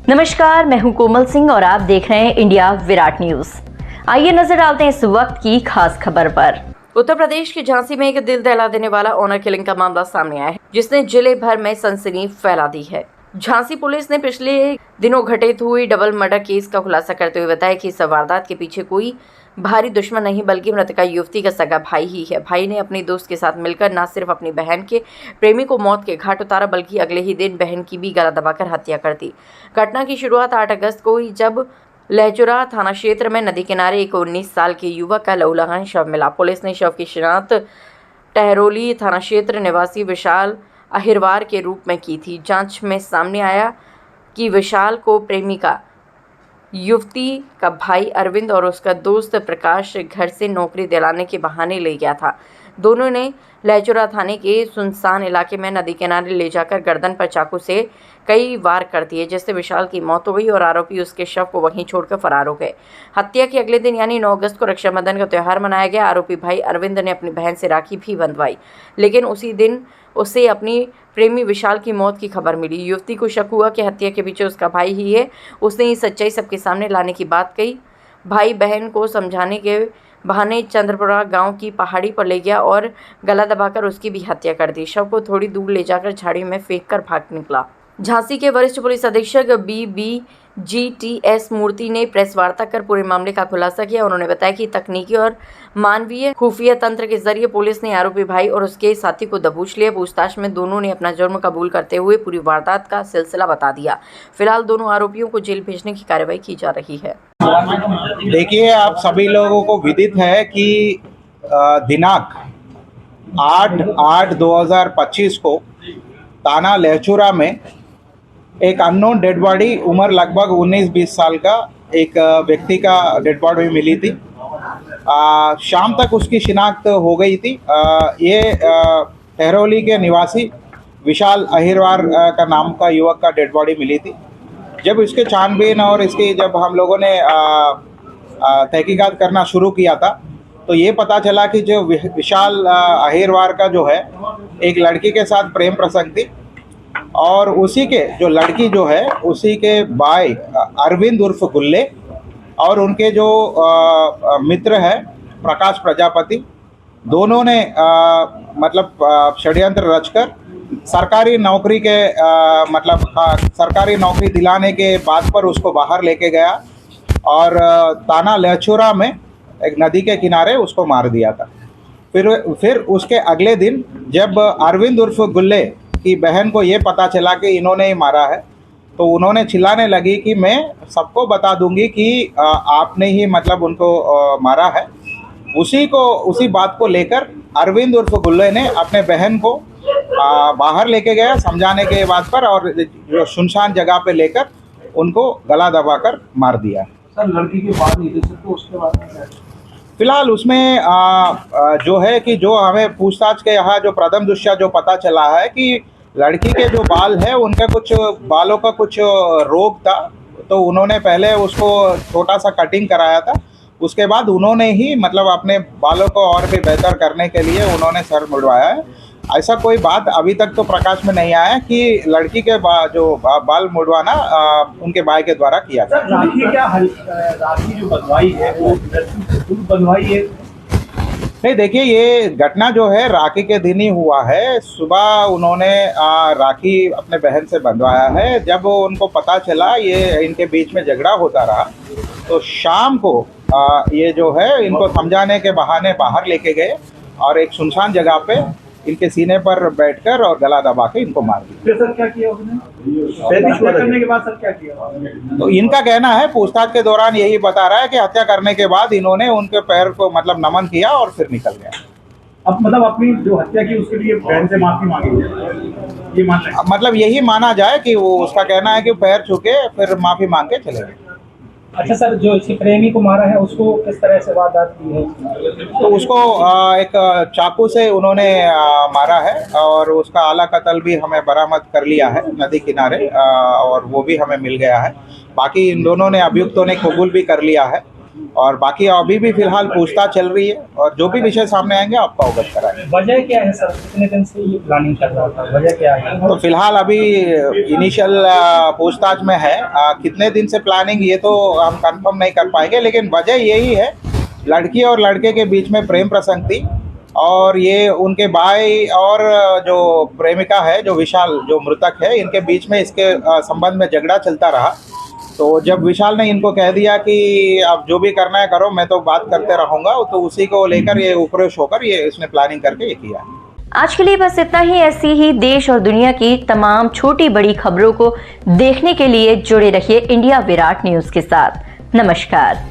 नमस्कार, मैं हूं कोमल सिंह और आप देख रहे हैं इंडिया विराट न्यूज। आइए नजर डालते हैं इस वक्त की खास खबर पर। उत्तर प्रदेश के झांसी में एक दिल दहला देने वाला ऑनर किलिंग का मामला सामने आया है, जिसने जिले भर में सनसनी फैला दी है। झांसी पुलिस ने पिछले दिनों घटित हुई डबल मर्डर केस का खुलासा करते हुए बताया कि इस वारदात के पीछे कोई भारी दुश्मन नहीं बल्कि मृतका युवती का सगा भाई ही है। भाई ने अपने दोस्त के साथ मिलकर न सिर्फ अपनी बहन के प्रेमी को मौत के घाट उतारा बल्कि अगले ही दिन बहन की भी गला दबाकर हत्या कर दी। घटना की शुरुआत 8 अगस्त को हुई, जब लहचुरा थाना क्षेत्र में नदी किनारे एक 19 साल के युवक का लहूलुहान शव मिला। पुलिस ने शव की शिनाख्त टहरोली थाना क्षेत्र निवासी विशाल अहिरवार के रूप में की थी। जांच में सामने आया कि विशाल को प्रेमिका युवती का भाई अरविंद और उसका दोस्त प्रकाश घर से नौकरी दिलाने के बहाने ले गया था। दोनों ने लहचुरा थाने के सुनसान इलाके में नदी किनारे ले जाकर गर्दन पर चाकू से कई वार कर दिए, जिससे विशाल की मौत हो गई और आरोपी उसके शव को वहीं छोड़कर फरार हो गए। हत्या के अगले दिन यानी 9 अगस्त को रक्षाबंधन का त्यौहार मनाया गया। आरोपी भाई अरविंद ने अपनी बहन से राखी भी बंधवाई, लेकिन उसी दिन उसे अपनी प्रेमी विशाल की मौत की खबर मिली। युवती को शक हुआ कि हत्या के पीछे उसका भाई ही है। उसने ये सच्चाई सबके सामने लाने की बात कही। भाई बहन को समझाने के बहाने चंद्रपुरा गांव की पहाड़ी पर ले गया और गला दबाकर उसकी भी हत्या कर दी। शव को थोड़ी दूर ले जाकर झाड़ी में फेंक कर भाग निकला। झांसी के वरिष्ठ पुलिस अधीक्षक BBGTS मूर्ति ने प्रेस वार्ता कर पूरे मामले का खुलासा किया। उन्होंने बताया कि तकनीकी और मानवीय खुफिया तंत्र के जरिए पुलिस ने आरोपी भाई और उसके साथी को दबोच लिया। पूछताछ में दोनों ने अपना जुर्म कबूल करते हुए पूरी वारदात का सिलसिला बता दिया। फिलहाल दोनों आरोपियों को जेल भेजने की कार्रवाई की जा रही है। देखिए, आप सभी लोगों को विदित है कि दिनांक 8/8/2025 को थाना लहचुरा में एक अननोन डेड बॉडी उम्र लगभग 19-20 साल का एक व्यक्ति का डेड बॉडी मिली थी। शाम तक उसकी शिनाख्त हो गई थी। ये टहरोली के निवासी विशाल अहिरवार का नाम का युवक का डेड बॉडी मिली थी। जब इसके छानबीन और इसकी जब हम लोगों ने तहकीकात करना शुरू किया था तो ये पता चला कि जो विशाल अहिरवार का जो है एक लड़की के साथ प्रेम प्रसंग थी और उसी के जो लड़की जो है उसी के भाई अरविंद उर्फ गुल्ले और उनके जो मित्र है प्रकाश प्रजापति, दोनों ने मतलब षड्यंत्र रचकर सरकारी नौकरी के सरकारी नौकरी दिलाने के बाद पर उसको बाहर लेके गया और थाना लहचुरा में एक नदी के किनारे उसको मार दिया था। फिर उसके अगले दिन जब अरविंद उर्फ गुल्ले की बहन को ये पता चला कि इन्होंने ही मारा है तो उन्होंने चिल्लाने लगी कि मैं सबको बता दूंगी कि आपने ही मतलब उनको मारा है। उसी बात को लेकर अरविंद उर्फ गुल्ले ने अपने बहन को बाहर लेके गया समझाने के बाद पर और जो सुनसान जगह पे लेकर उनको गला दबाकर मार दिया। सर, लड़की की बात नहीं दे सकते, उसके बाद में फिलहाल उसमें जो है कि जो हमें पूछताछ के यहाँ जो प्रथम दृष्टया जो पता चला है कि लड़की के जो बाल है उनका कुछ बालों का कुछ रोग था, तो उन्होंने पहले उसको छोटा सा कटिंग कराया था। उसके बाद उन्होंने ही मतलब अपने बालों को और भी बेहतर करने के लिए उन्होंने सर मुड़वाया है। ऐसा कोई बात अभी तक तो प्रकाश में नहीं आया कि लड़की के जो बाल मुड़वाना उनके भाई के द्वारा किया गया। राखी जो बंधवाई है वो बंधवाई है? नहीं, देखिए, ये घटना जो है राखी के दिन ही हुआ है। सुबह उन्होंने राखी अपने बहन से बंधवाया है। जब उनको पता चला ये इनके बीच में झगड़ा होता रहा तो शाम को ये जो है इनको समझाने के बहाने बाहर लेके गए और एक सुनसान जगह पे इनके सीने पर बैठकर और गला दबा के इनको मार दिया। सर, क्या किया उसने? करने के बाद सर क्या किया? तो इनका कहना है, पूछताछ के दौरान यही बता रहा है कि हत्या करने के बाद इन्होंने उनके पैर को मतलब नमन किया और फिर निकल गया। अब मतलब अपनी जो हत्या की उसके लिए बहन से माफी मांगी, ये मतलब यही माना जाए कि वो उसका कहना है कि पैर छूके फिर माफी मांग के चले गए। अच्छा सर, जो इसके प्रेमी को मारा है उसको किस तरह से वारदात की है? तो उसको एक चाकू से उन्होंने मारा है और उसका आला कत्ल भी हमें बरामद कर लिया है नदी किनारे और वो भी हमें मिल गया है। बाकी इन दोनों ने अभियुक्तों ने कबूल भी कर लिया है और बाकी अभी भी फिलहाल पूछताछ चल रही है और जो भी विषय सामने आएंगे आपको अवगत कराएंगे। वजह क्या है सर, कितने दिन से ये प्लानिंग कर रहा था, वजह क्या है? तो फिलहाल अभी इनिशियल पूछताछ में है। कितने दिन से प्लानिंग ये तो हम कंफर्म नहीं कर पाएंगे, लेकिन वजह यही है, लड़की और लड़के के बीच में प्रेम प्रसंग थी और ये उनके भाई और जो प्रेमिका है, जो विशाल जो मृतक है, इनके बीच में इसके संबंध में झगड़ा चलता रहा। तो जब विशाल ने इनको कह दिया कि आप जो भी करना है करो, मैं तो बात करते रहूँगा, तो उसी को लेकर ये उपरोश होकर ये इसने प्लानिंग करके ये किया। आज के लिए बस इतना ही। ऐसी ही देश और दुनिया की तमाम छोटी बड़ी खबरों को देखने के लिए जुड़े रहिए इंडिया विराट न्यूज के साथ। नमस्कार।